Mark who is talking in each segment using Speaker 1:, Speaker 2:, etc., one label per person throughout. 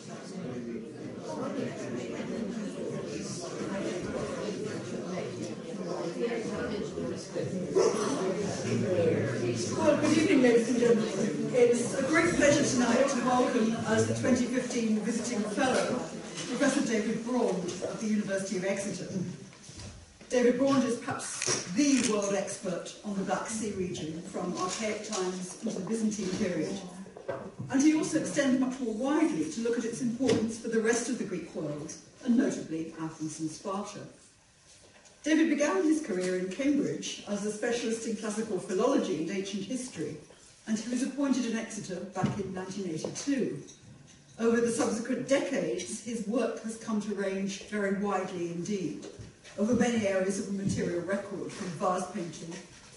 Speaker 1: Well, good evening, ladies and gentlemen. It's a great pleasure tonight to welcome as the 2015 Visiting Fellow, Professor David Braund of the University of Exeter. David Braund is perhaps the world expert on the Black Sea region from archaic times into the Byzantine period. And he also extends much more widely to look at its importance for the rest of the Greek world, and notably Athens and Sparta. David began his career in Cambridge as a specialist in classical philology and ancient history, and he was appointed in Exeter back in 1982. Over the subsequent decades, his work has come to range very widely indeed, over many areas of the material record, from vase painting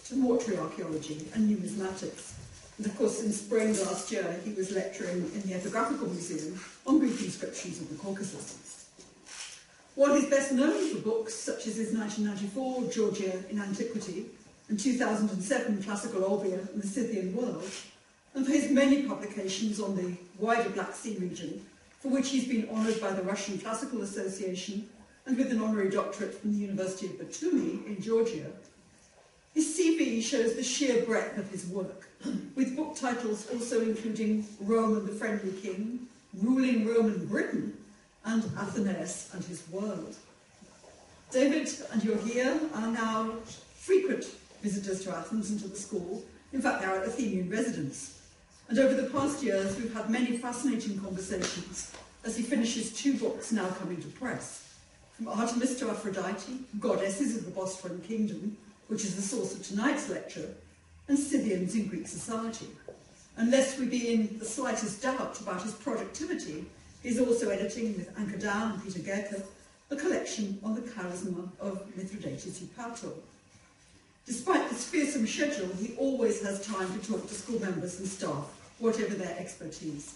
Speaker 1: to mortuary archaeology and numismatics. And of course, in spring last year, he was lecturing in the Ethnographical Museum on Greek inscriptions of the Caucasus. While he's best known for books such as his 1994 Georgia in Antiquity and 2007 Classical Olbia and the Scythian World, and for his many publications on the wider Black Sea region, for which he's been honoured by the Russian Classical Association and with an honorary doctorate from the University of Batumi in Georgia, his CV shows the sheer breadth of his work, with book titles also including Rome and the Friendly King, Ruling Roman Britain, and Athens and his world. David and Georgia are now frequent visitors to Athens and to the school. In fact, they are Athenian residents. And over the past years, we've had many fascinating conversations as he finishes two books now coming to press. From Artemis to Aphrodite, Goddesses of the Bosporan Kingdom, which is the source of tonight's lecture, and Scythians in Greek society. And lest we be in the slightest doubt about his productivity, he's also editing, with Anchor Down and Peter Gerke, a collection on the charisma of Mithridates Eupator. Despite this fearsome schedule, he always has time to talk to school members and staff, whatever their expertise.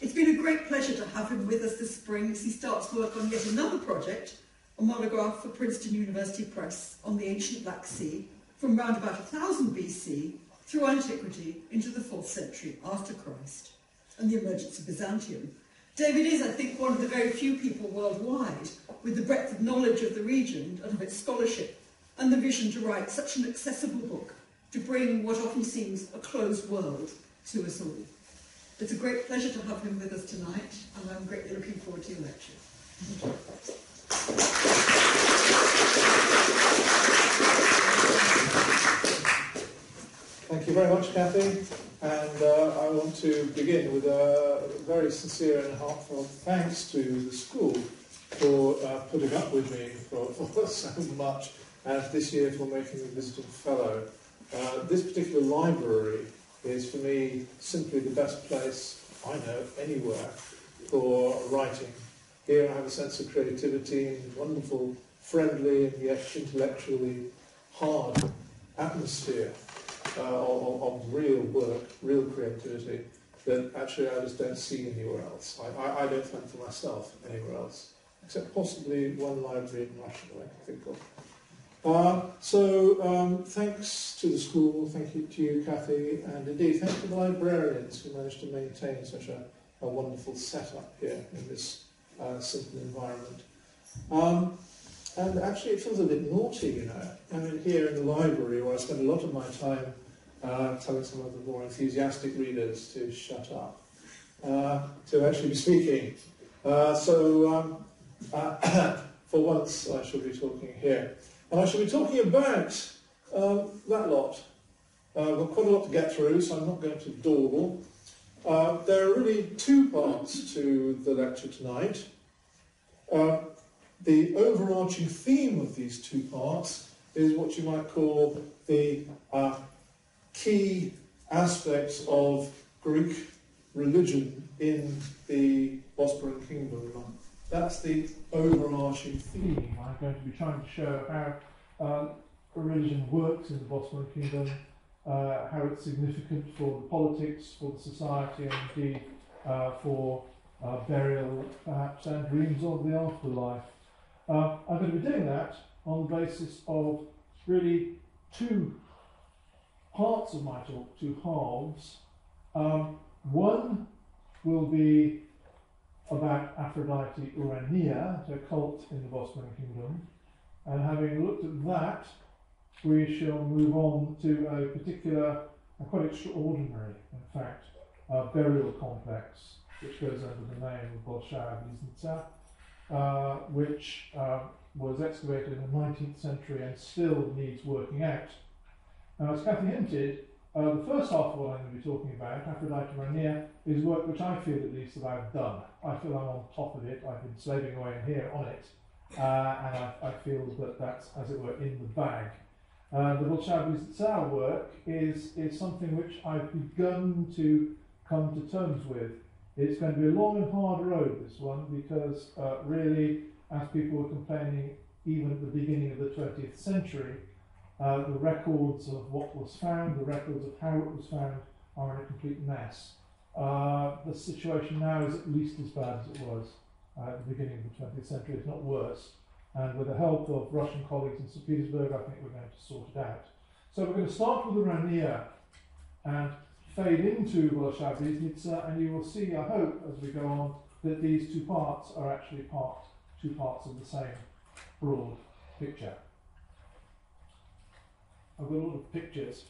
Speaker 1: It's been a great pleasure to have him with us this spring as he starts work on yet another project, a monograph for Princeton University Press on the ancient Black Sea, from round about 1000 BC through antiquity into the 4th century after Christ, and the emergence of Byzantium. David is, I think, one of the very few people worldwide with the breadth of knowledge of the region and of its scholarship, and the vision to write such an accessible book to bring what often seems a closed world to us all. It's a great pleasure to have him with us tonight, and I'm greatly looking forward to your lecture.
Speaker 2: Thank you very much, Kathy. And I want to begin with a very sincere and heartfelt thanks to the school for putting up with me for so much, and this year for making me visiting fellow. This particular library is, for me, simply the best place I know anywhere for writing. Here I have a sense of creativity and wonderful, friendly, and yet intellectually hard atmosphere of real work, real creativity, that actually I just don't see anywhere else. I don't find for myself anywhere else, except possibly one library in Russia that I can think of. So thanks to the school, thank you to you, Kathy, and indeed thanks to the librarians who managed to maintain such a wonderful setup here in this simple environment. And actually it feels a bit naughty, you know. I mean, here in the library, where I spend a lot of my time telling some of the more enthusiastic readers to shut up, to actually be speaking. For once, I shall be talking here. And I shall be talking about that lot. We've got quite a lot to get through, so I'm not going to dawdle. There are really two parts to the lecture tonight. The overarching theme of these two parts is what you might call the key aspects of Greek religion in the Bosporan Kingdom. That's the overarching theme. I'm going to be trying to show how religion works in the Bosporan Kingdom, how it's significant for the politics, for the society, and indeed for burial, perhaps, and dreams of the afterlife. I'm going to be doing that on the basis of really two parts of my talk, two halves. One will be about Aphrodite Rania, a cult in the Bosporan kingdom. And having looked at that, we shall move on to a particular, and quite extraordinary, in fact, burial complex, which goes under the name of Bolshaya Bliznitsa, which was excavated in the 19th century and still needs working out. Now, as Kathy hinted, the first half of what I'm going to be talking about, Aphrodite Rania, is work which I feel at least that I've done. I feel I'm on top of it. I've been slaving away in here on it, and I feel that that's, as it were, in the bag. The Bolshaya Bliznitsa work is something which I've begun to come to terms with. It's going to be a long and hard road, this one, because really, as people were complaining even at the beginning of the 20th century, the records of what was found, the records of how it was found, are in a complete mess. The situation now is at least as bad as it was at the beginning of the 20th century, if not worse. And with the help of Russian colleagues in St. Petersburg, I think we're going to sort it out. So we're going to start with the Rania and fade into Bolshaya Bliznitsa, and you will see, I hope, as we go on, that these two parts are actually two parts of the same broad picture. I've got a lot of pictures.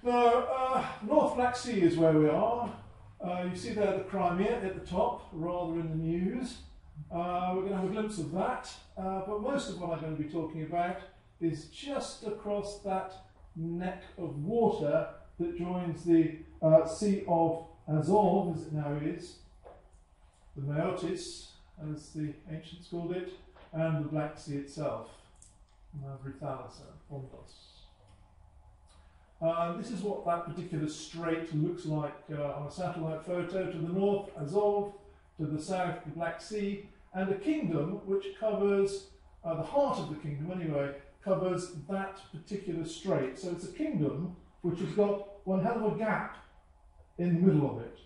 Speaker 2: Now, North Black Sea is where we are. You see there the Crimea at the top, rather in the news. We're going to have a glimpse of that, but most of what I'm going to be talking about is just across that neck of water that joins the Sea of Azov, as it now is, the Meotis, as the ancients called it, and the Black Sea itself, Bruthalis and Fondos. This is what that particular strait looks like on a satellite photo. To the north, Azov; to the south, the Black Sea, and a kingdom which covers, the heart of the kingdom anyway, covers that particular strait. So it's a kingdom which has got one hell of a gap in the middle of it.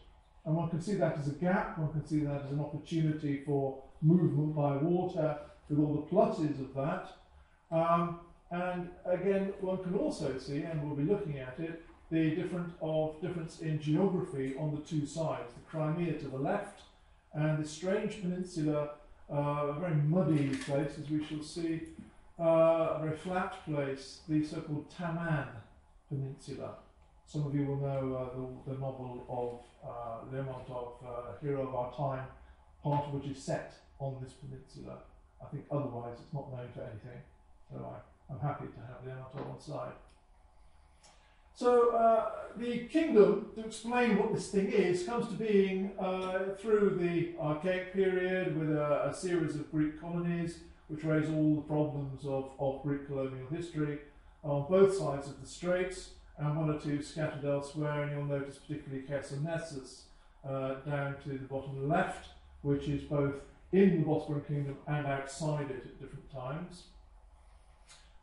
Speaker 2: And one can see that as a gap, one can see that as an opportunity for movement by water, with all the pluses of that. And again, one can also see, and we'll be looking at it, the difference in geography on the two sides. The Crimea to the left, and the strange peninsula, a very muddy place, as we shall see, a very flat place, the so-called Taman Peninsula. Some of you will know the novel of Lermontov, Hero of Our Time, part of which is set on this peninsula. I think otherwise it's not known for anything, so I'm happy to have Lermontov on side. So the kingdom, to explain what this thing is, comes to being through the Archaic period with a series of Greek colonies which raise all the problems of Greek colonial history on both sides of the straits, and one or two scattered elsewhere, and you'll notice particularly Chersonesus down to the bottom left, which is both in the Bosporan kingdom and outside it at different times.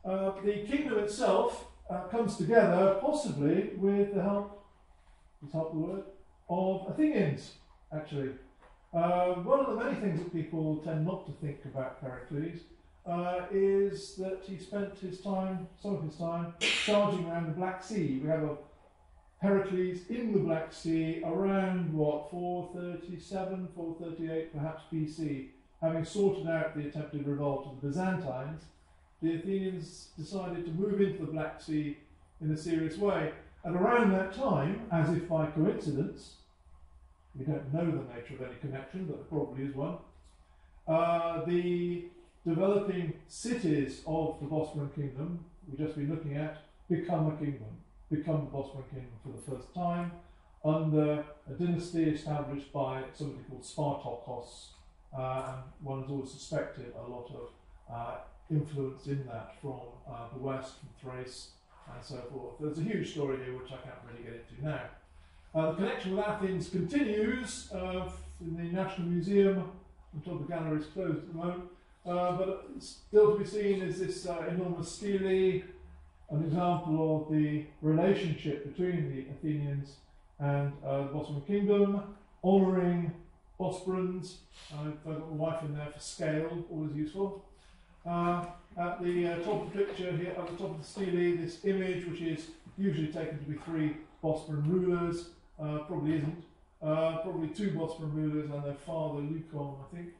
Speaker 2: The kingdom itself comes together, possibly with the help, is help the word, of Athenians, actually. One of the many things that people tend not to think about Pericles is that he spent his time, some of his time, charging around the Black Sea. We have a Herakles in the Black Sea around, what, 437, 438 perhaps BC. Having sorted out the attempted revolt of the Byzantines, the Athenians decided to move into the Black Sea in a serious way. And around that time, as if by coincidence, we don't know the nature of any connection, but there probably is one, the developing cities of the Bosporan kingdom, we've just been looking at, become a kingdom, become the Bosporan kingdom for the first time, under a dynasty established by somebody called Spartacus, and one has always suspected a lot of influence in that from the west, from Thrace, and so forth. There's a huge story here which I can't really get into now. The connection with Athens continues in the National Museum until the gallery is closed at the moment, but still to be seen is this enormous stele, an example of the relationship between the Athenians and the Bosporan kingdom, honouring Bosporans. I've got my wife in there for scale, always useful. At the top of the picture here, at the top of the stele, this image, which is usually taken to be three Bosporan rulers, probably isn't, probably 2 Bosporan rulers and their father Leucon, I think.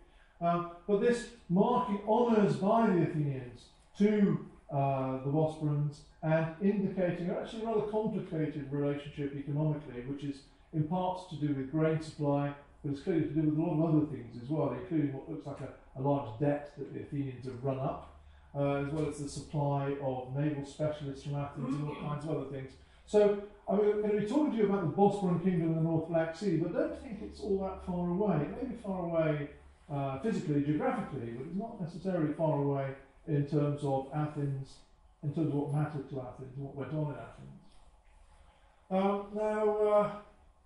Speaker 2: But this marking honours by the Athenians to the Bosporans and indicating actually a rather complicated relationship economically, which is in part to do with grain supply, but it's clearly to do with a lot of other things as well, including what looks like a large debt that the Athenians have run up, as well as the supply of naval specialists from Athens and all kinds of other things. So I'm going to be talking to you about the Bosporan kingdom in the North Black Sea, but don't think it's all that far away. It may be far away physically, geographically, but it's not necessarily far away in terms of Athens, in terms of what mattered to Athens, what went on in Athens.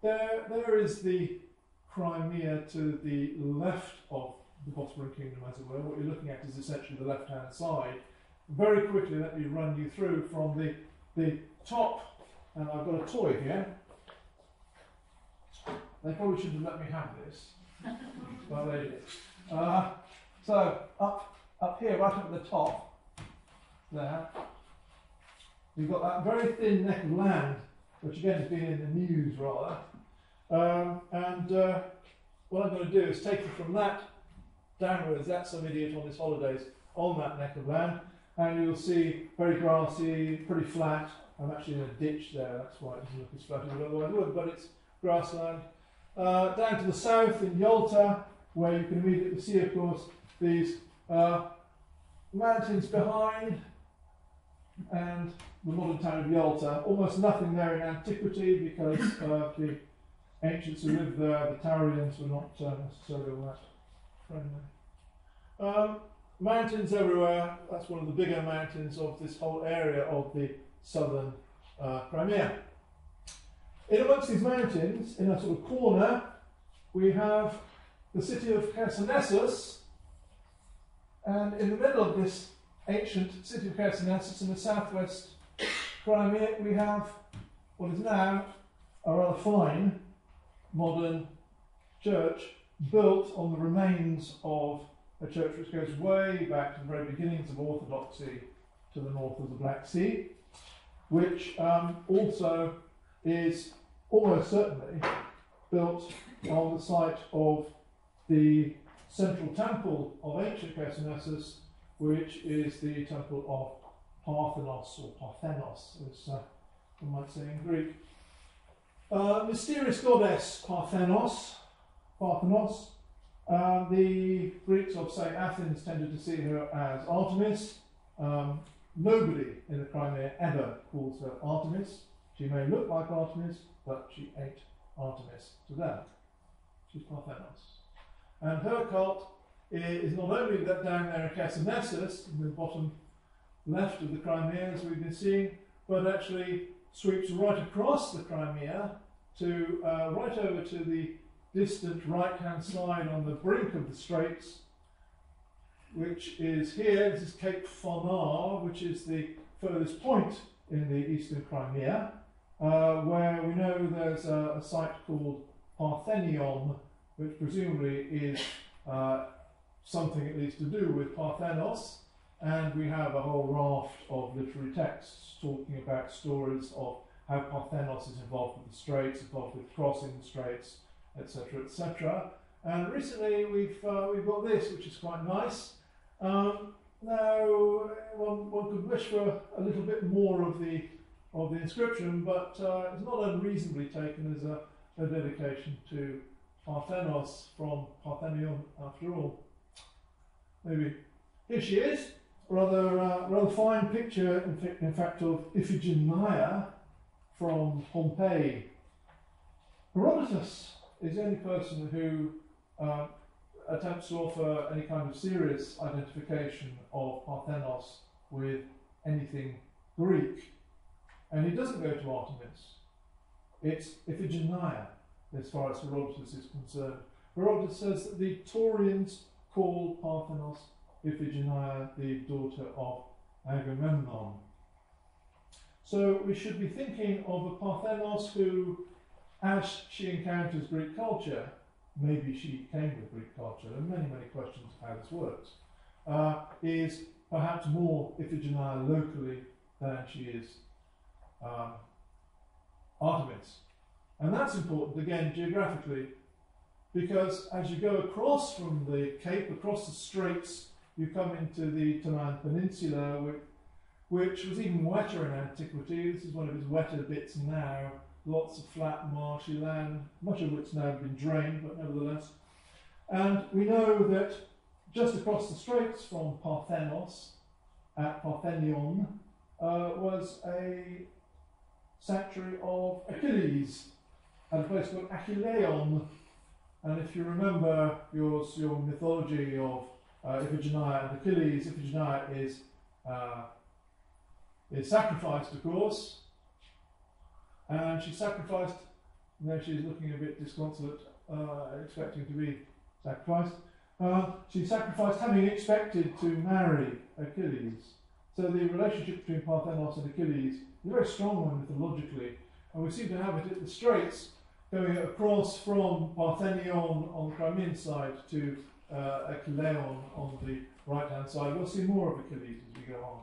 Speaker 2: There is the Crimea to the left of the Bosporan kingdom, as it were. What you're looking at is essentially the left-hand side. Very quickly, let me run you through from the top, and I've got a toy here. They probably shouldn't have let me have this, but they did. So up here, right up at the top, there, you've got that very thin neck of land, which again has been in the news rather. What I'm going to do is take you from that downwards. That's some idiot on his holidays on that neck of land, and you'll see very grassy, pretty flat. I'm actually in a ditch there, that's why it doesn't look as flat as it otherwise would, but it's grassland. Down to the south in Yalta, where you can immediately see, of course, these mountains behind, and the modern town of Yalta. Almost nothing there in antiquity because the ancients who lived there, the Taurians, were not necessarily all that friendly. Mountains everywhere. That's one of the bigger mountains of this whole area of the southern Crimea. In amongst these mountains, in a sort of corner, we have the city of Chersonesus, and in the middle of this ancient city of Chersonesus in the southwest Crimea, we have what is now a rather fine modern church built on the remains of a church which goes way back to the very beginnings of Orthodoxy to the north of the Black Sea, which also is almost certainly built on the site of the central temple of ancient Chersonesus, which is the temple of Parthenos, or Parthenos, as one might say in Greek. Mysterious goddess Parthenos. The Greeks of, say, Athens tended to see her as Artemis. Nobody in the Crimea ever calls her Artemis. She may look like Artemis, but she ain't Artemis to them. She's Parthenos. And her cult is not only that down there in Chersonesus, in the bottom left of the Crimea, as we've been seeing, but actually sweeps right across the Crimea to right over to the distant right-hand side on the brink of the straits, which is here. This is Cape Phonar, which is the furthest point in the eastern Crimea, where we know there's a site called Parthenion, which presumably is something at least to do with Parthenos, and we have a whole raft of literary texts talking about stories of how Parthenos is involved with the straits, involved with crossing the straits, etc., etc. And recently we've got this, which is quite nice. Now one could wish for a little bit more of the inscription, but it's not unreasonably taken as a dedication to Parthenos from Parthenion, after all. Maybe here she is, rather fine picture, in fact, of Iphigenia from Pompeii. Herodotus is the only person who attempts to offer any kind of serious identification of Parthenos with anything Greek, and he doesn't go to Artemis. It's Iphigenia, as far as Herodotus is concerned. Herodotus says that the Taurians call Parthenos Iphigenia, the daughter of Agamemnon. So we should be thinking of a Parthenos who, as she encounters Greek culture, maybe she came with Greek culture, there are many, many questions of how this works, is perhaps more Iphigenia locally than she is Artemis. And that's important, again, geographically, because as you go across from the Cape, across the straits, you come into the Taman Peninsula, which was even wetter in antiquity. This is one of its wetter bits now. Lots of flat, marshy land, much of which now been drained, but nevertheless. And we know that just across the straits from Parthenos, at Parthenion, was a sanctuary of Achilles, at a place called Achilleon. And if you remember your mythology of Iphigenia and Achilles, Iphigenia is sacrificed, of course, and she's sacrificed. There she's looking a bit disconsolate, expecting to be sacrificed. She sacrificed having expected to marry Achilles. So the relationship between Parthenos and Achilles is a very strong one mythologically, and we seem to have it at the Straits, going across from Parthenion on the Crimean side to Achilleon on the right-hand side. We'll see more of Achilles as we go on.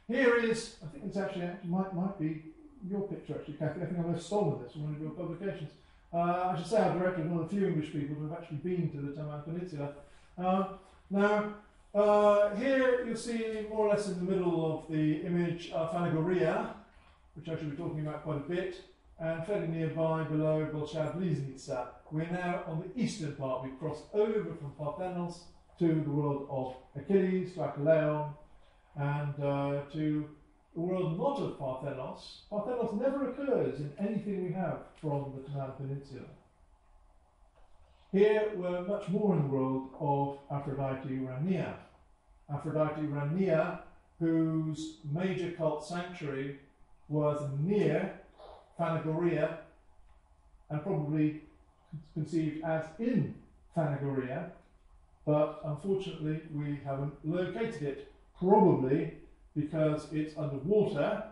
Speaker 2: Here is, I think it's actually might be your picture actually, Kathy. I think I may have stolen this from one of your publications. I should say I'm directed one of the few English people who have actually been to the Taman Peninsula. Here you'll see more or less in the middle of the image Phanagoria, which I shall be talking about quite a bit, and fairly nearby below Bolshaya Bliznitsa. We're now on the eastern part. We've crossed over from Parthenos to the world of Achilles, to Achilleon, and to the world not of Parthenos. Parthenos never occurs in anything we have from the Taman Peninsula. Here we're much more in the world of Aphrodite Rania. Aphrodite Rania, whose major cult sanctuary was near Phanagoria, and probably conceived as in Phanagoria, but unfortunately we haven't located it, probably because it's underwater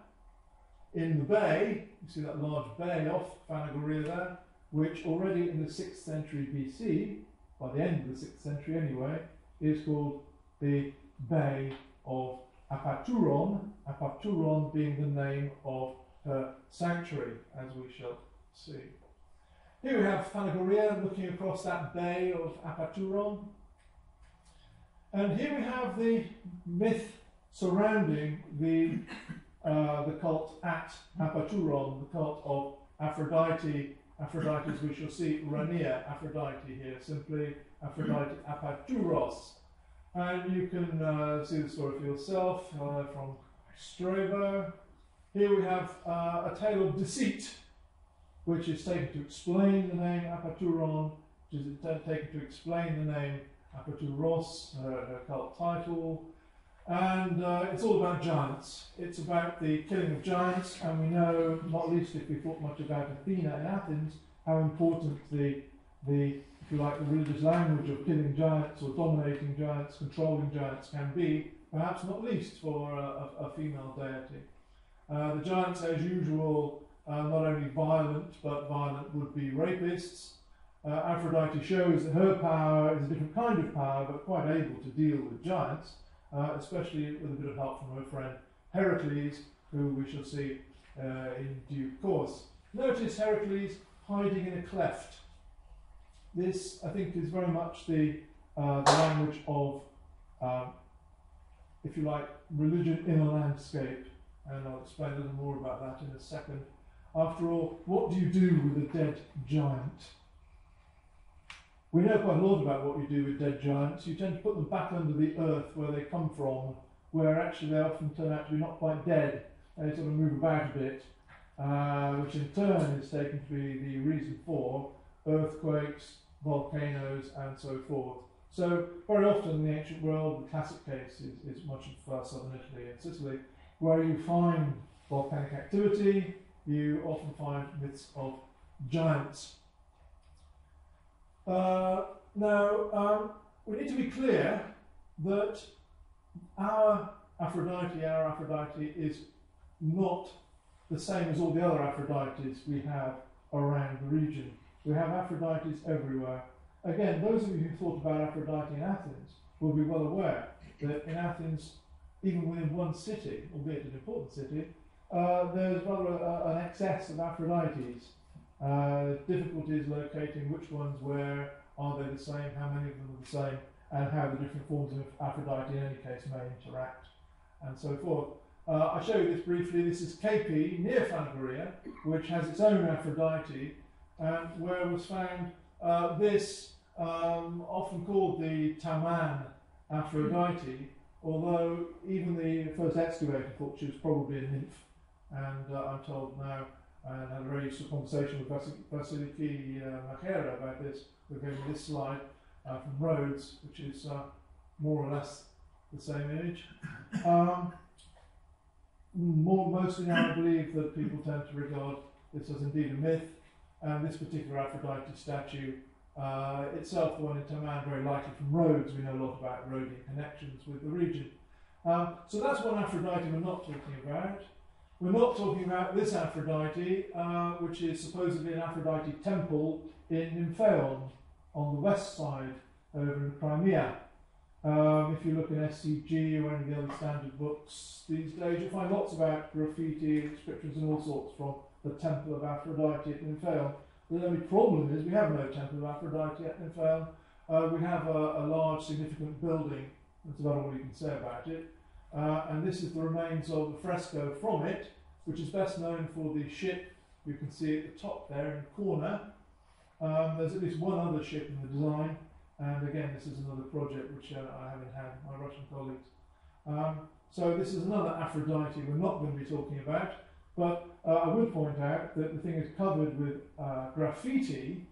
Speaker 2: in the bay. You see that large bay off Phanagoria there, which already in the 6th century BC, by the end of the 6th century anyway, is called the Bay of Apaturon, Apaturon being the name of her sanctuary, as we shall see. Here we have Phanagoria looking across that bay of Apaturon. And here we have the myth surrounding the cult at Apaturon, the cult of Aphrodite. Aphrodite, as we shall see, Rania, Aphrodite here, simply Aphrodite Apaturos. And you can see the story for yourself from Strabo. Here we have a tale of deceit, which is taken to explain the name Apaturon, which is taken to explain the name Apaturos, her cult title. And it's all about giants. It's about the killing of giants, and we know, not least if we thought much about Athena in Athens, how important the if you like, the religious language of killing giants or dominating giants, controlling giants can be, perhaps not least for a female deity. The giants, as usual, are not only violent, but violent would-be rapists. Aphrodite shows that her power is a different kind of power, but quite able to deal with giants, especially with a bit of help from her friend Herakles, who we shall see in due course. Notice Herakles hiding in a cleft. This, I think, is very much the language of, if you like, religion in a landscape, and I'll explain a little more about that in a second. After all, what do you do with a dead giant? We know quite a lot about what you do with dead giants. You tend to put them back under the earth where they come from, where actually they often turn out to be not quite dead. They sort of move about a bit, which in turn is taken to be the reason for earthquakes, volcanoes, and so forth. So very often in the ancient world, the classic case is much of southern Italy and Sicily, where you find volcanic activity. You often find myths of giants. Now, we need to be clear that our Aphrodite is not the same as all the other Aphrodites we have around the region. We have Aphrodites everywhere. Again, those of you who thought about Aphrodite in Athens will be well aware that in Athens, even within one city, albeit an important city, there's rather an excess of Aphrodites.
Speaker 3: difficulties locating which ones where, are they the same, how many of them are the same, and how the different forms of Aphrodite in any case may interact, and so forth. I show you this briefly. This is Cape near Phanagoria, which has its own Aphrodite, and where was found this, often called the Taman Aphrodite, although even the first excavator thought she was probably a nymph, and I'm told now, and had a very useful conversation with Vasiliki Machera about this, who gave me this slide from Rhodes, which is more or less the same image. Mostly now I believe that people tend to regard this as indeed a myth, and this particular Aphrodite statue itself, the one in Taman, very likely from Rhodes. We know a lot about Rhodian connections with the region. So that's one Aphrodite we're not talking about. We're not talking about this Aphrodite, which is supposedly an Aphrodite temple in Nymphaeon, on the west side, over in Crimea. If you look in SCG or any of the other standard books these days, you'll find lots about graffiti, inscriptions and all sorts from the Temple of Aphrodite at Nymphaeon. The only problem is we have no Temple of Aphrodite at Nymphaeon. We have a large significant building. That's about all you can say about it. And this is the remains of the fresco from it, which is best known for the ship you can see at the top there in the corner. There's at least one other ship in the design, and again this is another project which I have in hand, my Russian colleagues. So this is another Aphrodite we're not going to be talking about, but I would point out that the thing is covered with graffiti,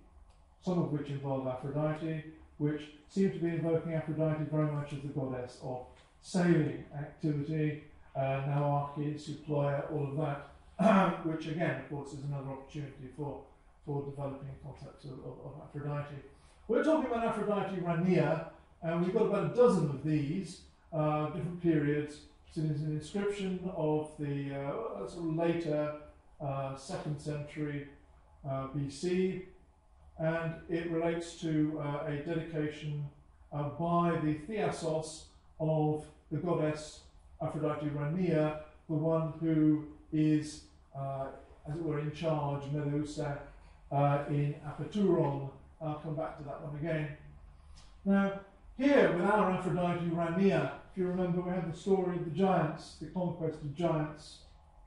Speaker 3: some of which involve Aphrodite, which seem to be invoking Aphrodite very much as the goddess of sailing activity, Archaeology, Supply, all of that, which again, of course, is another opportunity for developing concepts of Aphrodite. We're talking about Aphrodite Rania, and we've got about a dozen of these, different periods. So there's an inscription of the sort of later 2nd century BC, and it relates to a dedication by the Thiassos of the goddess Aphrodite Rania, the one who is, as it were, in charge, Medeusa, in Apaturon. I'll come back to that one again. Now, here with our Aphrodite Rania, if you remember, we had the story of the giants, the conquest of giants,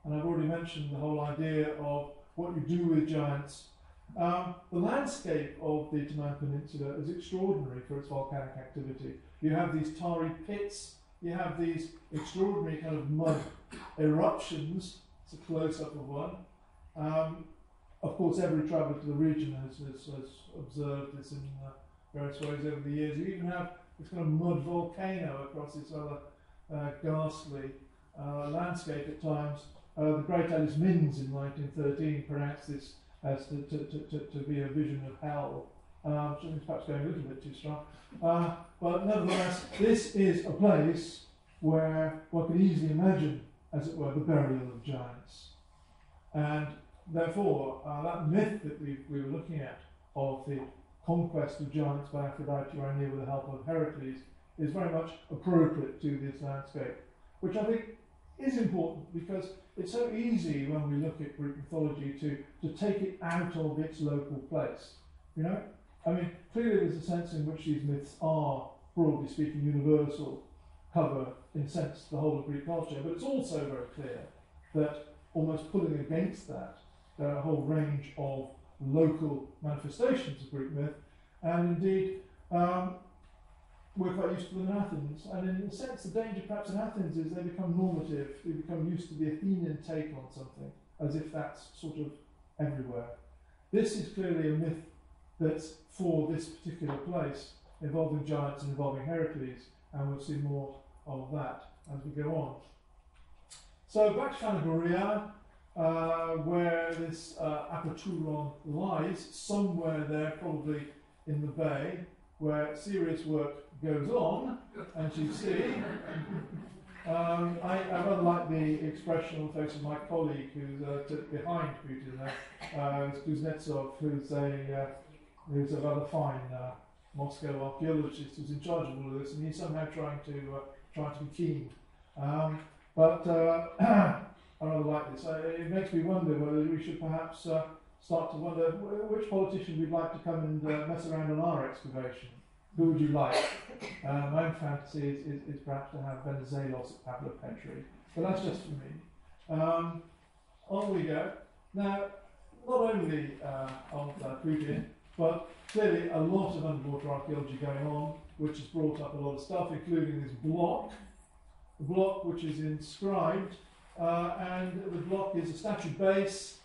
Speaker 3: and I've already mentioned the whole idea of what you do with giants. The landscape of the Taman Peninsula is extraordinary for its volcanic activity. You have these tarry pits, you have these extraordinary kind of mud eruptions. It's a close-up of one. Of course, every traveller to the region has observed this in various ways over the years. You even have this kind of mud volcano across this rather ghastly landscape at times. The great Alice Minns in 1913 pronounced this as to be a vision of hell. Something's perhaps going a little bit too strong. But nevertheless, this is a place where one can easily imagine, as it were, the burial of giants. And therefore, that myth that we were looking at of the conquest of giants by Aphrodite Rania with the help of Herakles is very much appropriate to this landscape, which I think is important because it's so easy when we look at Greek mythology to take it out of its local place. You know, I mean, clearly there's a sense in which these myths are, broadly speaking, universal, cover in a sense the whole of Greek culture, but it's also very clear that almost pulling against that, there are a whole range of local manifestations of Greek myth, and indeed we're quite used to them in Athens. And in a sense, the danger perhaps in Athens is they become normative, they become used to the Athenian take on something, as if that's sort of everywhere. This is clearly a myth that's for this particular place, involving giants and involving Herakles, and we'll see more of that as we go on. So back to Phanagoria, where this Apaturon lies, somewhere there, probably in the bay, where serious work goes on, as you see. I rather like the expression on the face of my colleague who's behind Putin there, Bliznitsa, who's a rather fine Moscow archaeologist who's in charge of all of this, and he's somehow trying to be keen. But I rather like this. It makes me wonder whether we should perhaps start to wonder which politician we'd like to come and mess around on our excavation. Who would you like? My own fantasy is perhaps to have Venizelos at Pablo Petri, but that's just for me. On we go. Now, not only of Putin, but clearly a lot of underwater archaeology going on, which has brought up a lot of stuff, including this block. The block which is inscribed, and the block is a statue base,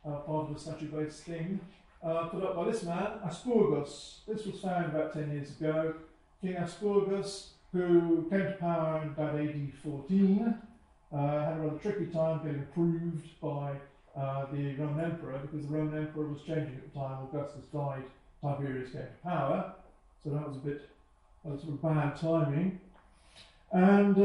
Speaker 3: part of the statue base thing, put up by this man, Aspurgus. This was found about 10 years ago. King Aspurgus, who came to power in about AD 14, had a rather tricky time getting approved by the Roman Emperor, because the Roman Emperor was changing at the time. Augustus died, Tiberius came to power, so that was a bit sort of bad timing. And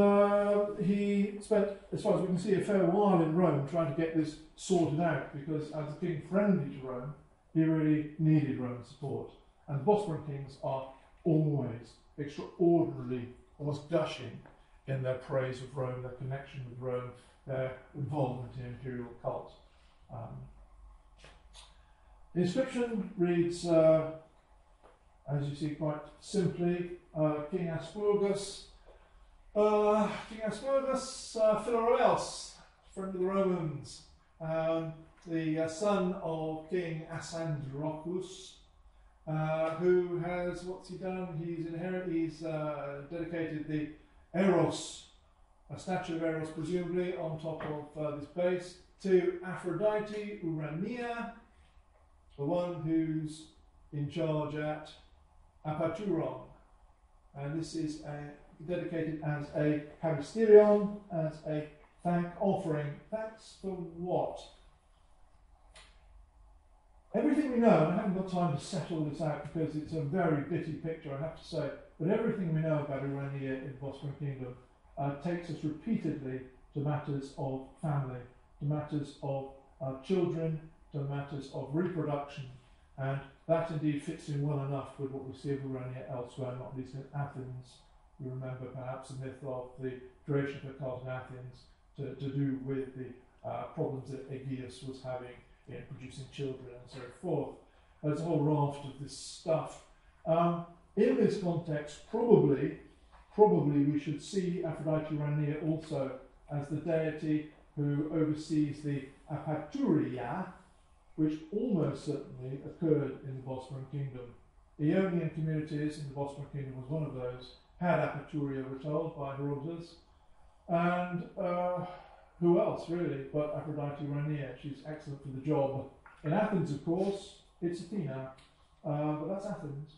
Speaker 3: he spent, as far as we can see, a fair while in Rome trying to get this sorted out, because as a king friendly to Rome, he really needed Roman support. And the Bosporan kings are always extraordinarily, almost gushing in their praise of Rome, their connection with Rome, their involvement in imperial cult. The inscription reads, as you see quite simply, King Aspurgus, Philareus, friend of the Romans, the son of King Asandrocus, who has, what's he done? He's dedicated the Eros, a statue of Eros presumably, on top of this base, to Aphrodite Rania, the one who's in charge at Apaturon. And this is dedicated as a Charisterion, as a thank offering. Thanks for what? Everything we know, and I haven't got time to set all this out because it's a very bitty picture, I have to say, but everything we know about Ourania in the Bosporan Kingdom takes us repeatedly to matters of family, to matters of children, to matters of reproduction, and that indeed fits in well enough with what we see of Ourania elsewhere, not least in Athens. You remember perhaps the myth of the creation of the cult in Athens to do with the problems that Achilles was having in producing children and so forth. There's a whole raft of this stuff. In this context, probably we should see Aphrodite Rania also as the deity who oversees the Apaturia, which almost certainly occurred in the Bosporan Kingdom. Ionian communities in the Bosporan Kingdom was one of those, had Apaturia, we're told, by Herodotus. And who else, really, but Aphrodite Rania? She's excellent for the job. In Athens, of course, it's Athena, but that's Athens.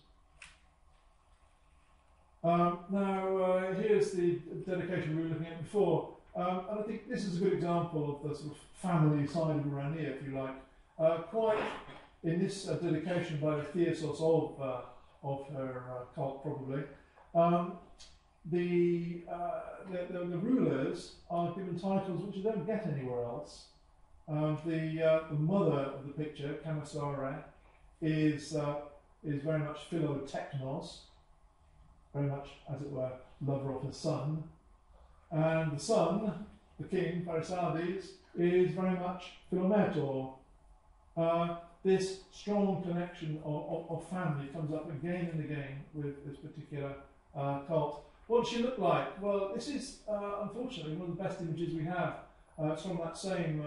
Speaker 3: Now, here's the dedication we were looking at before, and I think this is a good example of the sort of family side of Ourania, if you like. Quite in this dedication by the Theosos of her cult, probably. The rulers are given titles which you don't get anywhere else. The mother of the picture, Camisara, is very much philotechnos, very much, as it were, lover of her son. And the son, the king, Pericles, is very much philometor. This strong connection of family comes up again and again with this particular cult. What does she look like? Well, this is unfortunately one of the best images we have. It's from that same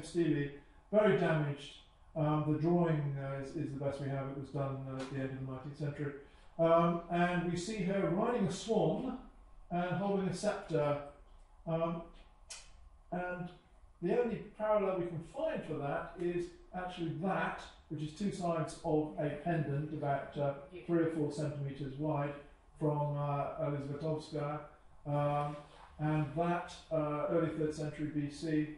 Speaker 3: stele, very damaged. The drawing is the best we have. It was done at the end of the 19th century. And we see her riding a swan and holding a scepter. And the only parallel we can find for that is actually that, which is two sides of a pendant about 3 or 4 centimetres wide from Elizabethovskaya, and that early 3rd century BC,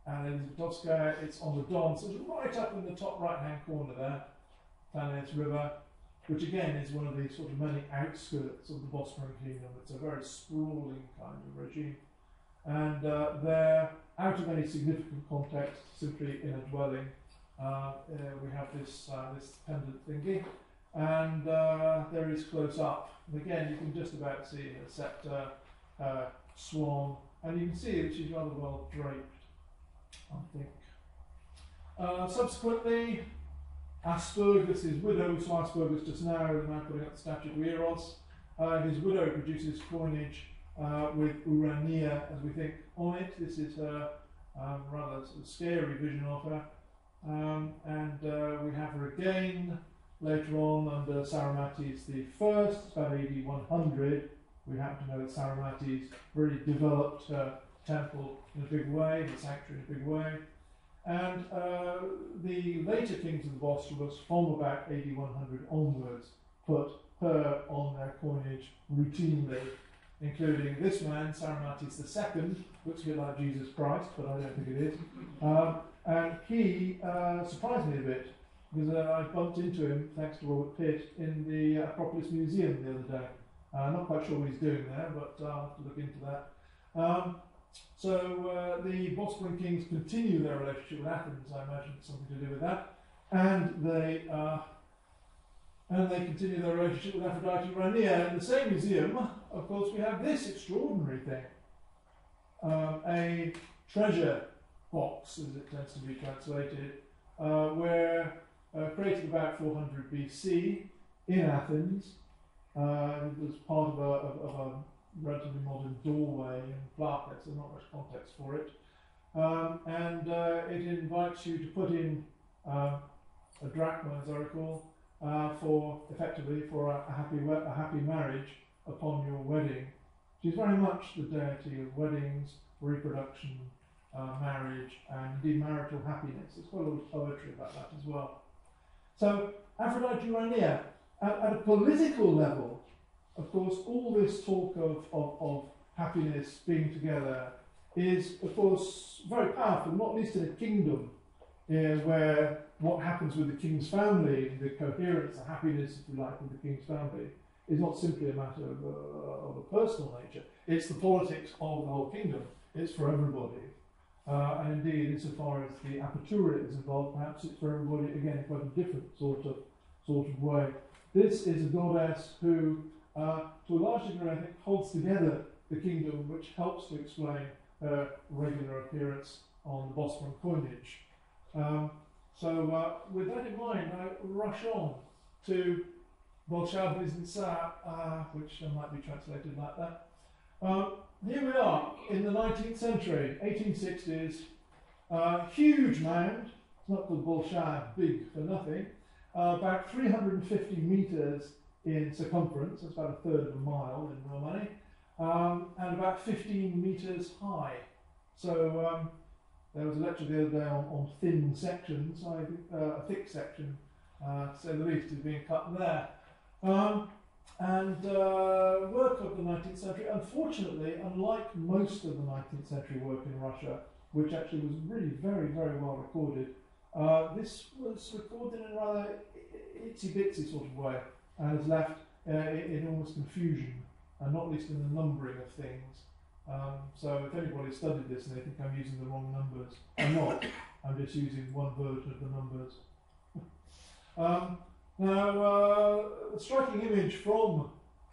Speaker 3: and Elizabethovskaya, it's on the Don, so it's right up in the top right-hand corner there, Tanais River, which again is one of the sort of many outskirts of the Bosporan Kingdom. It's a very sprawling kind of regime. And there, out of any significant context, simply in a dwelling, we have this pendant thingy, and there is close up. And again, you can just about see her scepter, swan, and you can see that she's rather well draped, I think. Subsequently, Aspergus, his widow, we saw Aspergus just now, the man putting up the statue of Eros. His widow produces coinage with Ourania, as we think, on it. This is her rather sort of scary vision of her. We have her again later on under Sarmates the First, about AD 100. We happen to know that Sarmates really developed her temple in a big way, the sanctuary in a big way. And the later kings of the Bosporus, from about AD 100 onwards, put her on their coinage routinely, including this man, Sarmates II, looks a bit like Jesus Christ, but I don't think it is. And he surprised me a bit, because I bumped into him, thanks to Robert Pitt, in the Acropolis Museum the other day. Not quite sure what he's doing there, but I'll have to look into that. So the Bosporan kings continue their relationship with Athens. I imagine it's something to do with that, and they continue their relationship with Aphrodite Rania. In the same museum, of course, we have this extraordinary thing, a treasure box, as it tends to be translated, where created about 400 BC in Athens. It was part of a relatively modern doorway in Plaka, so not much context for it. It invites you to put in a drachma, as I recall, effectively for a happy marriage upon your wedding. She's very much the deity of weddings, reproduction, marriage, and indeed marital happiness. There's quite a lot of poetry about that as well. So Aphrodite Rania, at a political level, of course, all this talk of happiness, being together, is, of course, very powerful, not least in a kingdom where what happens with the king's family, the coherence, the happiness, if you like, with the king's family, is not simply a matter of a personal nature. It's the politics of the whole kingdom. It's for everybody. And indeed, insofar as the apertura is involved, perhaps it's for everybody, again, in quite a different sort of way. This is a goddess who, to a large degree, I think, holds together the kingdom, which helps to explain her regular appearance on the Bosporan coinage. With that in mind, I rush on to Bolshaya Bliznitsa, which might be translated like that. Here we are in the 19th century, 1860s, huge mound. It's not called Bolshaya, big for nothing. About 350 metres in circumference, that's about a third of a mile in real money, and about 15 metres high. So there was a lecture the other day on thin sections. I think a thick section, to say the least, is being cut there. Work of the 19th century, unfortunately, unlike most of the 19th century work in Russia, which actually was really very, very well recorded, this was recorded in a rather itsy-bitsy sort of way, and is left in almost confusion, and not least in the numbering of things. So if anybody studied this and they think I'm using the wrong numbers, I'm not. I'm just using one version of the numbers. Now, a striking image from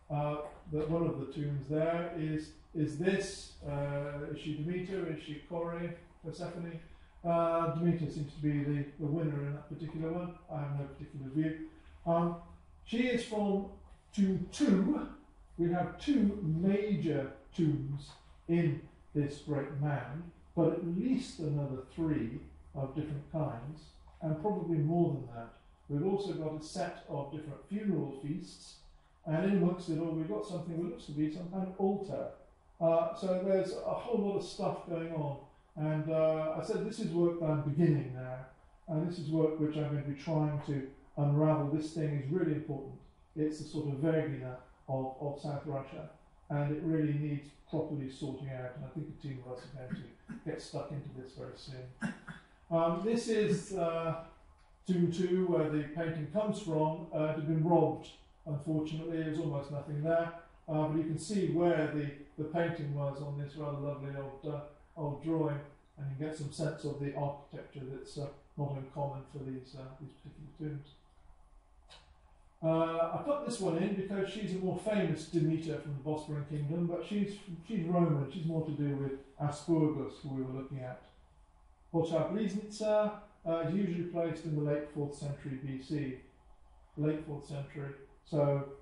Speaker 3: one of the tombs there is this. Is she Demeter? Is she Kore? Persephone? Demeter seems to be the winner in that particular one. I have no particular view. She is from tomb 2. We have two major tombs in this great mound, but at least another 3 of different kinds, and probably more than that. We've also got a set of different funeral feasts, and in amongst it all we've got something that looks to be some kind of altar. So there's a whole lot of stuff going on, and I said this is work that I'm beginning now, and this is work which I'm going to be trying to unravel. This thing is really important. It's the sort of Vergina of South Russia, and it really needs properly sorting out, and I think a team of us are going to get stuck into this very soon. This is tomb 2, where the painting comes from. It had been robbed, unfortunately. There's almost nothing there, but you can see where the painting was on this rather lovely old drawing, and you get some sense of the architecture that's not uncommon for these particular tombs. I put this one in because she's a more famous Demeter from the Bosporan kingdom, but she's Roman. She's more to do with Aspergus, who we were looking at. Bolshaya Bliznitsa, is usually placed in the late 4th century BC, late 4th century. So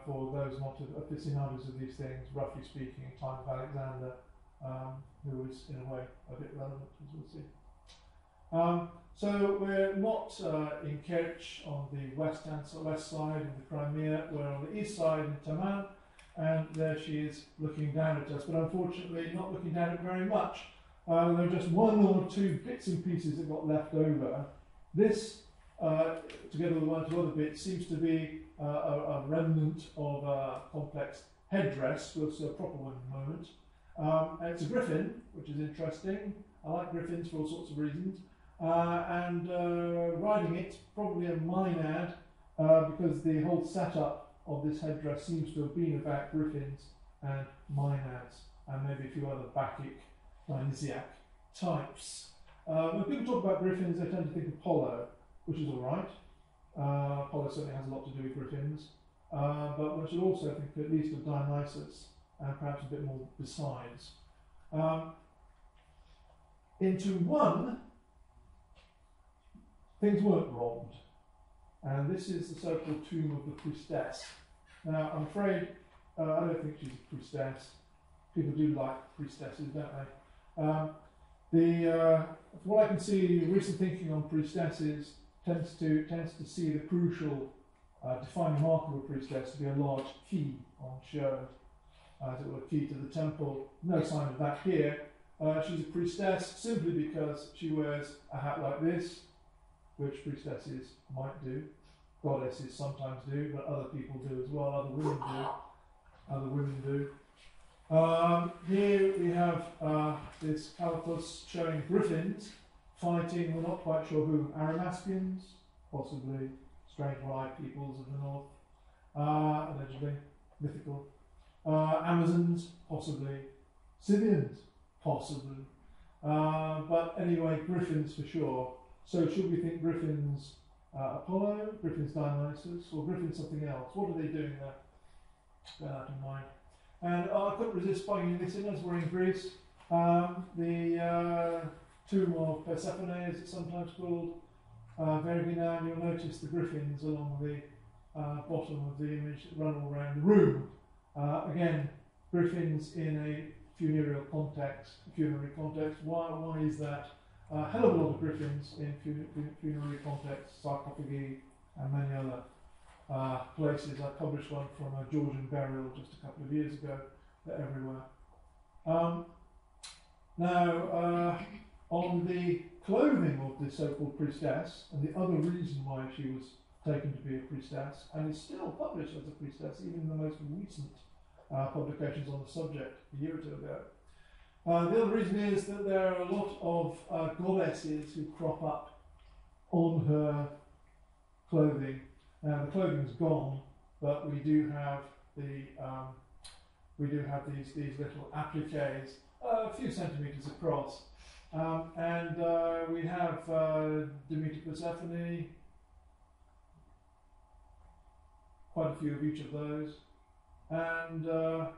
Speaker 3: for those not aficionados of these things, roughly speaking, time of Alexander, who was in a way a bit relevant, as we'll see. So we're not in Kerch on the west side in the Crimea, we're on the east side in Taman, and there she is looking down at us, but unfortunately not looking down at very much. There are just one or two bits and pieces that got left over. This, together with one or two other bits, seems to be a remnant of a complex headdress. We'll see a proper one in a moment. It's a griffin, which is interesting. I like griffins for all sorts of reasons. And riding it, probably a Maenad, because the whole setup of this headdress seems to have been about griffins and Maenads, and maybe a few other Bacchic, Dionysiac types. When people talk about griffins, they tend to think of Apollo, which is all right. Apollo certainly has a lot to do with griffins, but one should also think at least of Dionysus, and perhaps a bit more besides. Into one, things weren't robbed, and this is the so-called tomb of the priestess. Now, I'm afraid, I don't think she's a priestess. People do like priestesses, don't they? From what I can see, recent thinking on priestesses tends to see the crucial defining mark of a priestess to be a large key on show, as it were, key to the temple. No sign of that here. She's a priestess simply because she wears a hat like this, which priestesses might do, goddesses sometimes do, but other people do as well, other women do. Here we have this caliphus showing griffins fighting, we're not quite sure who, Arimaspians, possibly, strange one-eyed peoples of the north, allegedly, mythical, Amazons, possibly, Scythians, possibly, but anyway, griffins for sure. So should we think griffins Apollo, griffins Dionysus, or griffins something else? What are they doing there? Bear that in mind. And I couldn't resist banging this in as we're in Greece. The tomb of Persephone, as it's sometimes called, very now, and you'll notice the griffins along the bottom of the image that run all around the room. Again, griffins in a funerary context. Why is that? A hell of a lot of griffins in funerary contexts, sarcophagi, and many other places. I published one from a Georgian burial just a couple of years ago. They're everywhere. Now, on the clothing of this so-called priestess, and the other reason why she was taken to be a priestess, and is still published as a priestess, even in the most recent publications on the subject a year or two ago. The other reason is that there are a lot of goddesses who crop up on her clothing. Now the clothing's gone, but we do have these little appliques, a few centimetres across, and we have Demeter Persephone, quite a few of each of those, and our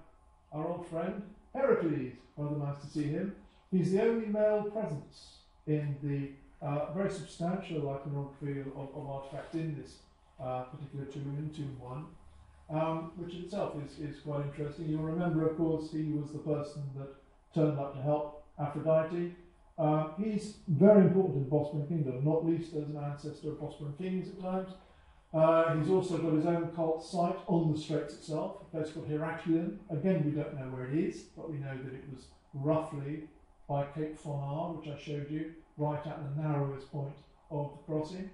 Speaker 3: old friend Herakles. Rather nice to see him. He's the only male presence in the very substantial iconography of artifacts in this particular tomb, in Tomb 1, which itself is quite interesting. You'll remember, of course, he was the person that turned up to help Aphrodite. He's very important in the Bosporan kingdom, not least as an ancestor of Bosporan kings at times. He's also got his own cult site on the straits itself, a place called Herakles. Again, we don't know where it is, but we know that it was roughly by Cape Fonar, which I showed you, right at the narrowest point of the crossing.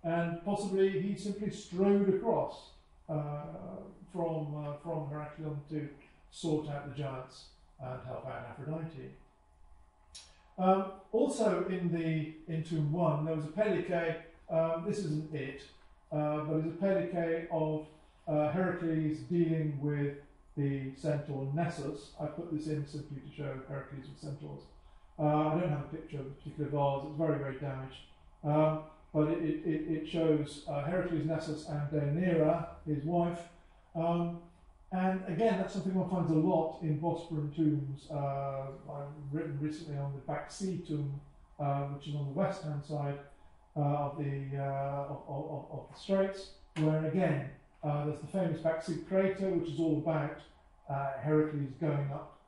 Speaker 3: And possibly he simply strode across from Herakles to sort out the giants and help out Aphrodite. Also in Tomb 1, there was a pelike. This isn't it. But it's a pelike of Herakles dealing with the centaur Nessus. I put this in simply to show Herakles with centaurs. I don't have a picture of a particular vase, it's very, very damaged. But it shows Herakles, Nessus, and Deianira, his wife. And again, that's something one finds a lot in Bosporan tombs. I've written recently on the Back Sea tomb which is on the west-hand side of the straits, where again there's the famous backseat crater, which is all about Herakles going up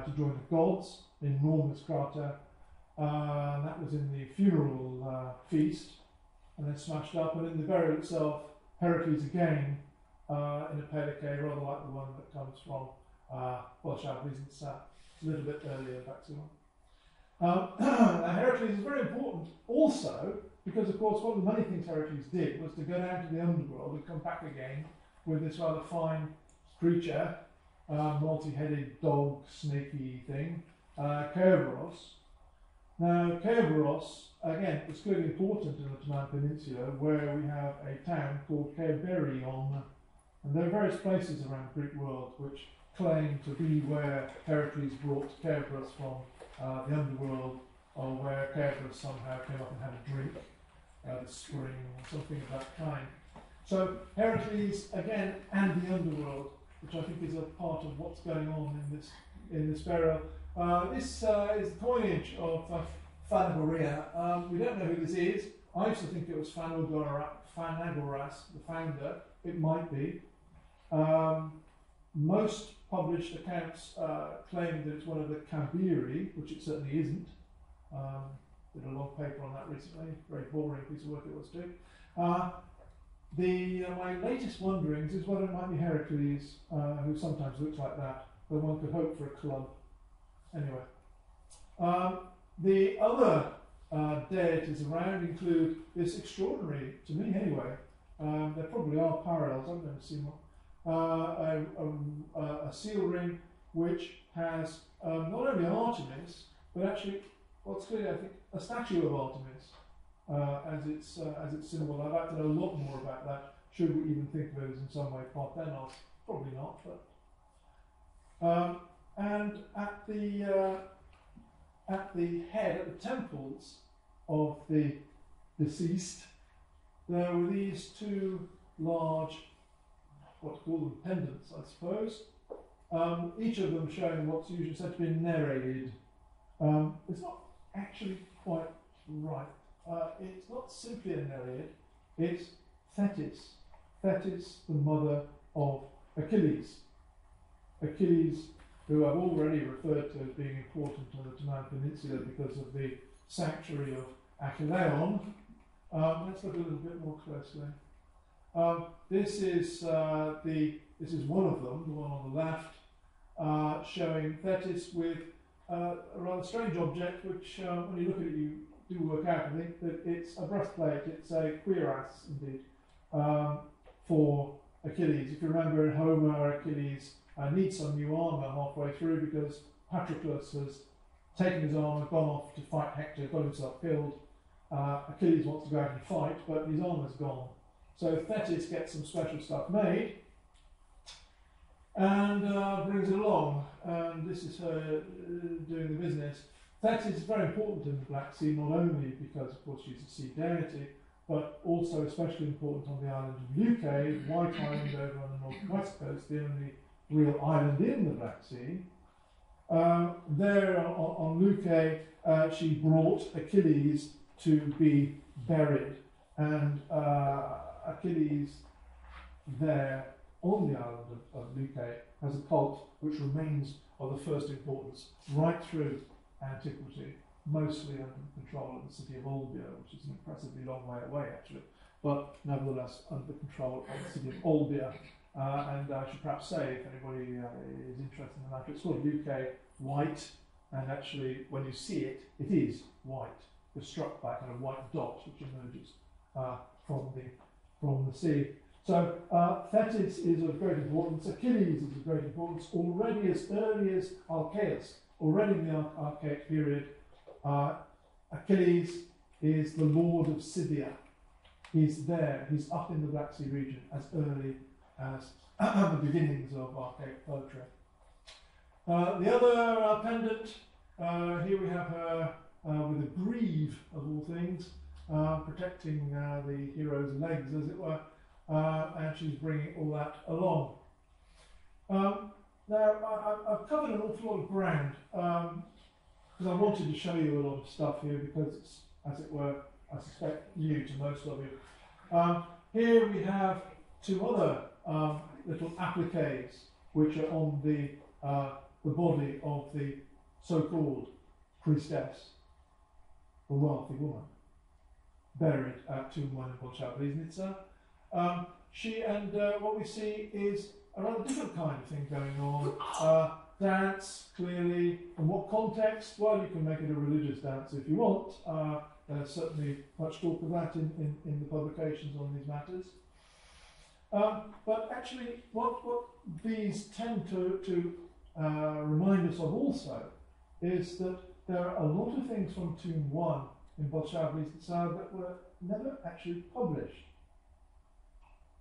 Speaker 3: to join the gods, an enormous crater. That was in the funeral feast, and then smashed up. And in the burial itself, Herakles again in a pelike, rather like the one that comes from Bolshaya, Bliznitsa, a little bit earlier, backseat one. Herakles is very important also because, of course, one of the many things Herakles did was to go down to the underworld and come back again with this rather fine creature, multi-headed dog, snaky thing, Cavaliere. Now, Cavaliere, again, is clearly important in the Ottoman Peninsula, where we have a town called Cavaliere, and there are various places around the Greek world which claim to be where Heracles brought Cavaliere from the underworld, or where Cavaliere somehow came up and had a drink this spring, or something of that kind. So Heracles, again, and the underworld, which I think is a part of what's going on in this burial. This is the coinage of Phanagoria. We don't know who this is. I used to think it was Phanagoras, the founder. It might be. Most published accounts claim that it's one of the Cavaliere, which it certainly isn't. Did a long paper on that recently. Very boring piece of work it was too. My latest wonderings is whether it might be Herakles, who sometimes looks like that, though one could hope for a club. Anyway, the other deities around include this extraordinary, to me anyway, there probably are parallels, I've never seen one, a seal ring which has not only Artemis, but actually, what's clear, I think, a statue of Artemis as its symbol. I'd like to know a lot more about that. Should we even think of it as in some way Parthenos? Probably not, but. And at the head, at the temples of the deceased, there were these two large, what to call them, pendants, I suppose. Each of them showing what's usually said to be Nereid. It's not actually quite right. It's not simply a Nereid, it's Thetis. Thetis, the mother of Achilles. Achilles, who I've already referred to as being important to the Ottoman Peninsula because of the sanctuary of Achilleon. Let's look a little bit more closely. This is one of them, the one on the left, showing Thetis with a rather strange object, which when you look at it, you do work out, I think, that it's a breastplate. It's a cuirass, indeed, for Achilles. If you remember in Homer, Achilles needs some new armour halfway through because Pericles has taken his armour, gone off to fight Hector, got himself killed. Achilles wants to go out and fight, but his armour's gone. So Thetis gets some special stuff made and brings it along. And this is her doing the business. Thetis is very important in the Black Sea, not only because, of course, she's a sea deity, but also especially important on the island of Leuce, White Island over on the northwest coast, the only real island in the Black Sea. There on Leuce, she brought Achilles to be buried, and Achilles there on the island of Leuce has a cult which remains of the first importance right through antiquity, mostly under the control of the city of Olbia, which is an impressively long way away actually, but nevertheless under the control of the city of Olbia. And I should perhaps say, if anybody is interested in the matter, it's called Leuce White, and actually when you see it, it is white. You're struck by a kind of white dot which emerges from the sea. So Thetis is of great importance. Achilles is of great importance already as early as Archaeus. Already in the Archaic period, Achilles is the lord of Scythia. He's there. He's up in the Black Sea region as early as the beginnings of archaic poetry. The other pendant, here we have her with a greave of all things, protecting the hero's legs, as it were, and she's bringing all that along. Now, I've covered an awful lot of ground. because I wanted to show you a lot of stuff here because it's, as it were, I suspect, new to most of you. Here we have two other little appliques which are on the body of the so-called priestess, the wealthy woman, buried at tomb 1 in Bolshaya, Bliznitsa. What we see is a rather different kind of thing going on. Dance, clearly. In what context? Well, you can make it a religious dance if you want. There's certainly much talk of that in the publications on these matters. But actually, what these tend to remind us of also is that there are a lot of things from tomb 1 in Bolshaya Bliznitsa that were never actually published.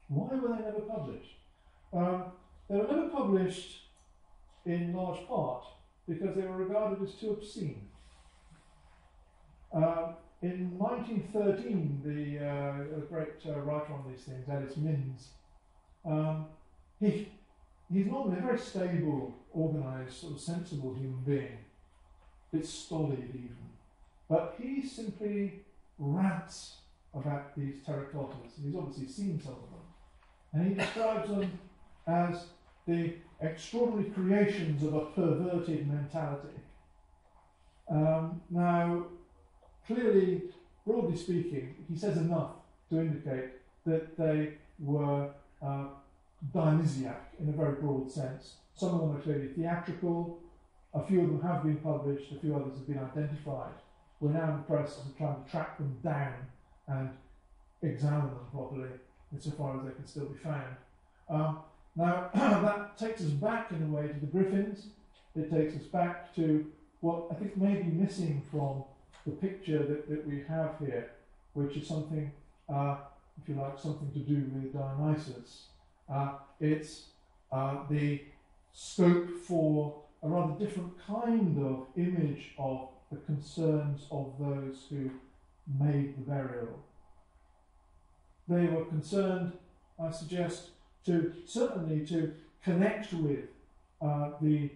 Speaker 3: Why were they never published? They were never published in large part because they were regarded as too obscene. In 1913, the great writer on these things, Alice Minns, he's normally a very stable, organised, sort of sensible human being, a bit stolid even, but he simply rants about these terracottas, and he's obviously seen some of them, and he describes them as the extraordinary creations of a perverted mentality. Now, clearly, broadly speaking, he says enough to indicate that they were Dionysiac in a very broad sense. Some of them are clearly theatrical, a few of them have been published, a few others have been identified. We're now in the process of trying to track them down and examine them properly, insofar as they can still be found. Now, that takes us back in a way to the griffins. It takes us back to what I think may be missing from the picture that we have here, which is something, if you like, something to do with Dionysus. It's the scope for a rather different kind of image of the concerns of those who made the burial. They were concerned, I suggest, certainly to connect with the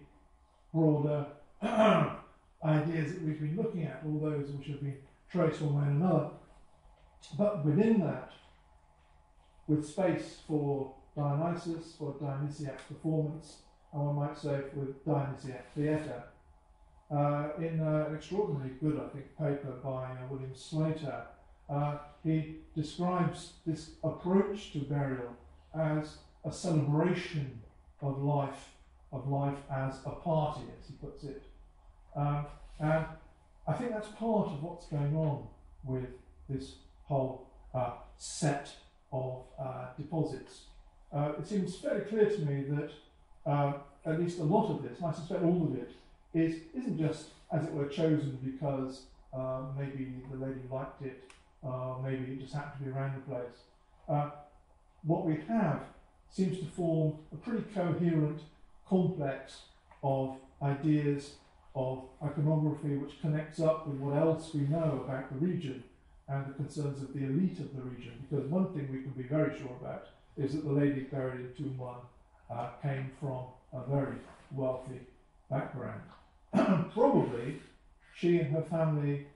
Speaker 3: broader ideas that we've been looking at, all those which have been traced one way or another. But within that, with space for Dionysus, for Dionysiac performance, and one might say for Dionysiac theatre, in an extraordinarily good, I think, paper by William Slater, he describes this approach to burial as a celebration of life as a party, as he puts it. And I think that's part of what's going on with this whole set of deposits. It seems fairly clear to me that at least a lot of this, and I suspect all of it, isn't just, as it were, chosen because maybe the lady liked it, maybe it just happened to be around the place. What we have seems to form a pretty coherent complex of ideas of iconography which connects up with what else we know about the region and the concerns of the elite of the region. Because one thing we can be very sure about is that the lady buried in tomb 1 came from a very wealthy background. Probably she and her family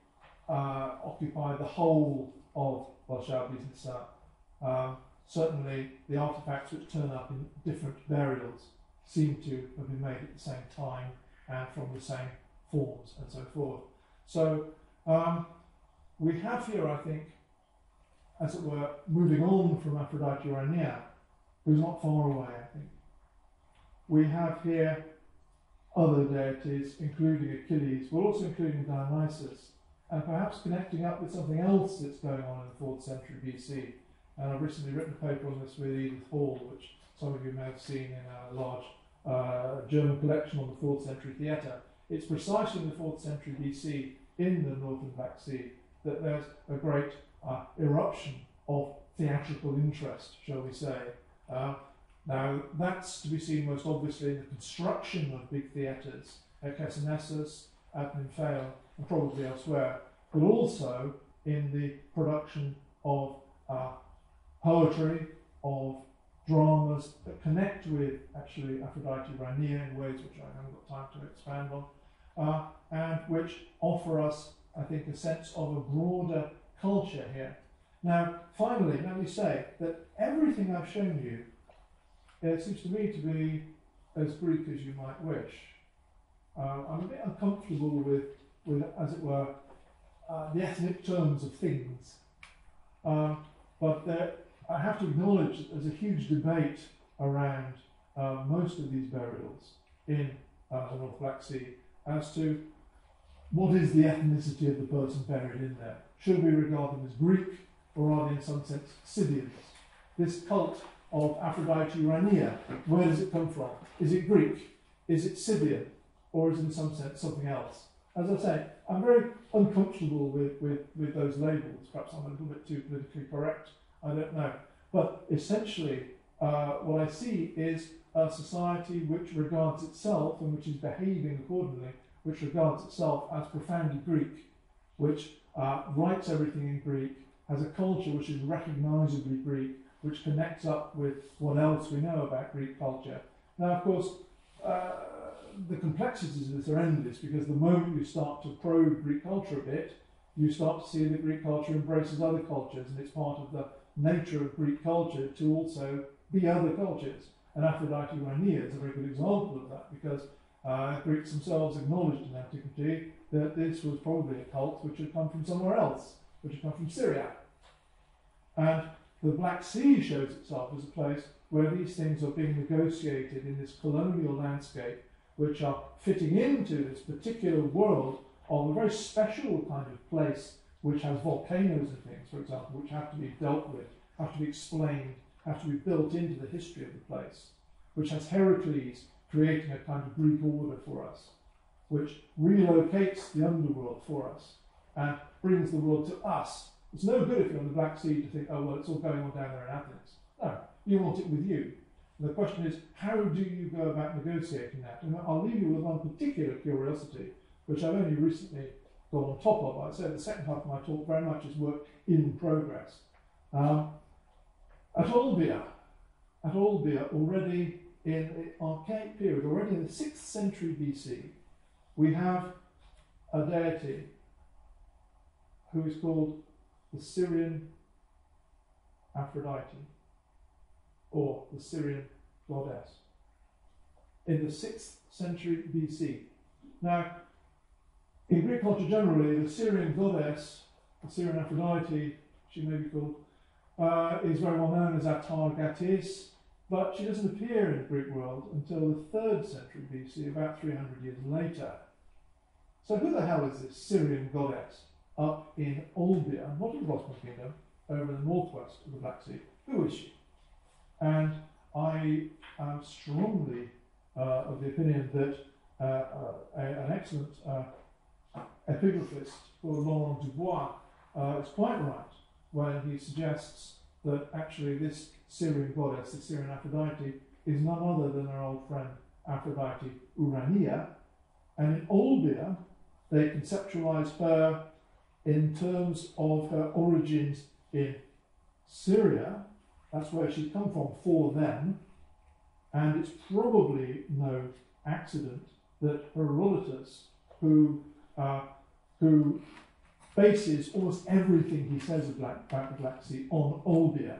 Speaker 3: occupied the whole of Bolshaya Bliznitsa. Certainly the artefacts which turn up in different burials seem to have been made at the same time and from the same forms and so forth. So we have here, I think, as it were, moving on from Aphrodite Rania, who's not far away, I think. We have here other deities, including Achilles, but also including Dionysus, and perhaps connecting up with something else that's going on in the 4th century BC. And I've recently written a paper on this with Edith Hall, which some of you may have seen in a large German collection on the 4th century theatre. It's precisely in the 4th century BC, in the northern Black Sea, that there's a great eruption of theatrical interest, shall we say. Now, that's to be seen most obviously in the construction of big theatres at Dionysus, at Nymphaea, and probably elsewhere, but also in the production of poetry, of dramas that connect with, actually, Aphrodite Rania in ways which I haven't got time to expand and which offer us, I think, a sense of a broader culture here. Now, finally, let me say that everything I've shown you, it seems to me to be as Greek as you might wish. I'm a bit uncomfortable with as it were, the ethnic terms of things. But I have to acknowledge that there's a huge debate around most of these burials in the North Black Sea as to what is the ethnicity of the person buried in there. Should we regard them as Greek, or are they in some sense Scythians? This cult of Aphrodite Rania, where does it come from? Is it Greek? Is it Scythian? Or is it in some sense something else? As I say, I'm very uncomfortable with those labels. Perhaps I'm a little bit too politically correct, I don't know. But essentially, what I see is a society which regards itself, and which is behaving accordingly, which regards itself as profoundly Greek, which writes everything in Greek, has a culture which is recognisably Greek, which connects up with what else we know about Greek culture. Now, of course, the complexities of this are endless, because the moment you start to probe Greek culture a bit, you start to see that Greek culture embraces other cultures, and it's part of the nature of Greek culture to also be other cultures. And Aphrodite Rania is a very good example of that, because Greeks themselves acknowledged in antiquity that this was probably a cult which had come from somewhere else, which had come from Syria. And the Black Sea shows itself as a place where these things are being negotiated in this colonial landscape, which are fitting into this particular world of a very special kind of place, which has volcanoes and things, for example, which have to be dealt with, have to be explained, have to be built into the history of the place, which has Herakles creating a kind of Greek order for us, which relocates the underworld for us and brings the world to us. It's no good if you're on the Black Sea to think, oh, well, it's all going on down there in Athens. No, you want it with you. And the question is, how do you go about negotiating that? And I'll leave you with one particular curiosity, which I've only recently gone on top of. I'd say the second half of my talk very much is work in progress. At Olbia, already in the archaic period, already in the 6th century BC, we have a deity who is called the Syrian Aphrodite, or the Syrian goddess, in the 6th century BC. Now, in Greek culture generally, the Syrian goddess, the Syrian Aphrodite, she may be called, is very well known as Atargatis, but she doesn't appear in the Greek world until the 3rd century BC, about 300 years later. So who the hell is this Syrian goddess up in Olbia, not in the Bosporan Kingdom, over in the northwest of the Black Sea? Who is she? And I am strongly of the opinion that an excellent epigraphist called Laurent Dubois is quite right when he suggests that actually this Syrian goddess, the Syrian Aphrodite, is none other than our old friend Aphrodite Ourania. And in Olbia, they conceptualize her in terms of her origins in Syria. That's where she'd come from for them. And it's probably no accident that Herodotus, who bases almost everything he says about the Black Sea on Olbia.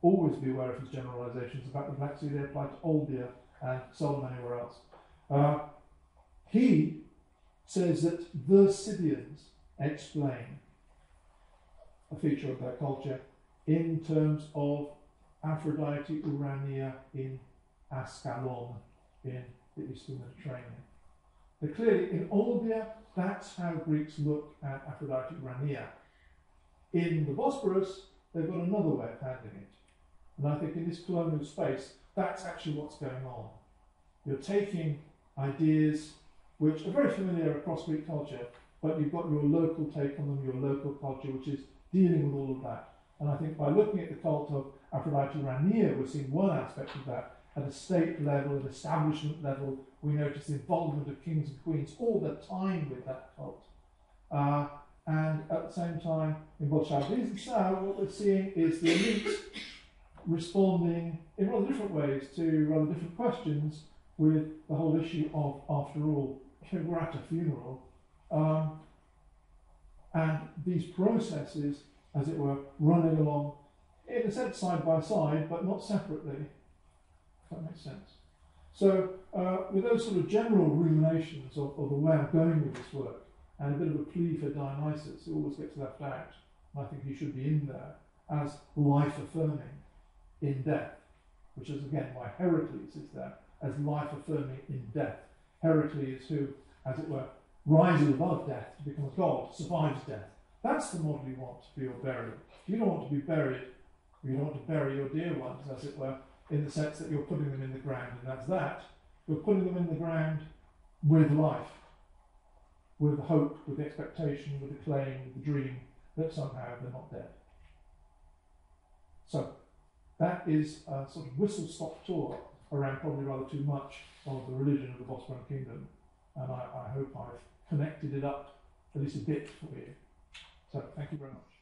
Speaker 3: Always be aware of his generalizations about the Black Sea. They apply to Olbia and seldom anywhere else. He says that the Scythians explain a feature of their culture in terms of Aphrodite Urania in Ascalon in the eastern Mediterranean. But clearly in Olbia, that's how Greeks look at Aphrodite Rania. In the Bosporus, they've got another way of handling it. And I think in this colonial space, that's actually what's going on. You're taking ideas which are very familiar across Greek culture, but you've got your local take on them, your local culture, which is dealing with all of that. And I think by looking at the cult of Aphrodite Rania, we're seeing one aspect of that. At a state level, at establishment level, we notice the involvement of kings and queens all the time with that cult. And at the same time, in Bolshaya Bliznitsa, what we're seeing is the elite responding in rather different ways to rather different questions with the whole issue of, after all, we're at a funeral, and these processes, as it were, running along, in a sense side by side, but not separately, if that makes sense. So with those sort of general ruminations of the way I'm going with this work, and a bit of a plea for Dionysus, who always gets left out, and I think he should be in there, as life-affirming in death, which is again why Herakles is there, as life-affirming in death. Herakles who, as it were, rises above death to become a god, survives death. That's the model you want for your burial. You don't want to be buried, or you don't want to bury your dear ones, as it were, in the sense that you're putting them in the ground, and that's that. You're putting them in the ground with life, with the hope, with the expectation, with the claim, with the dream that somehow they're not dead. So that is a sort of whistle-stop tour around probably rather too much of the religion of the Bosporan kingdom, and I hope I've connected it up at least a bit for you. So thank you very much.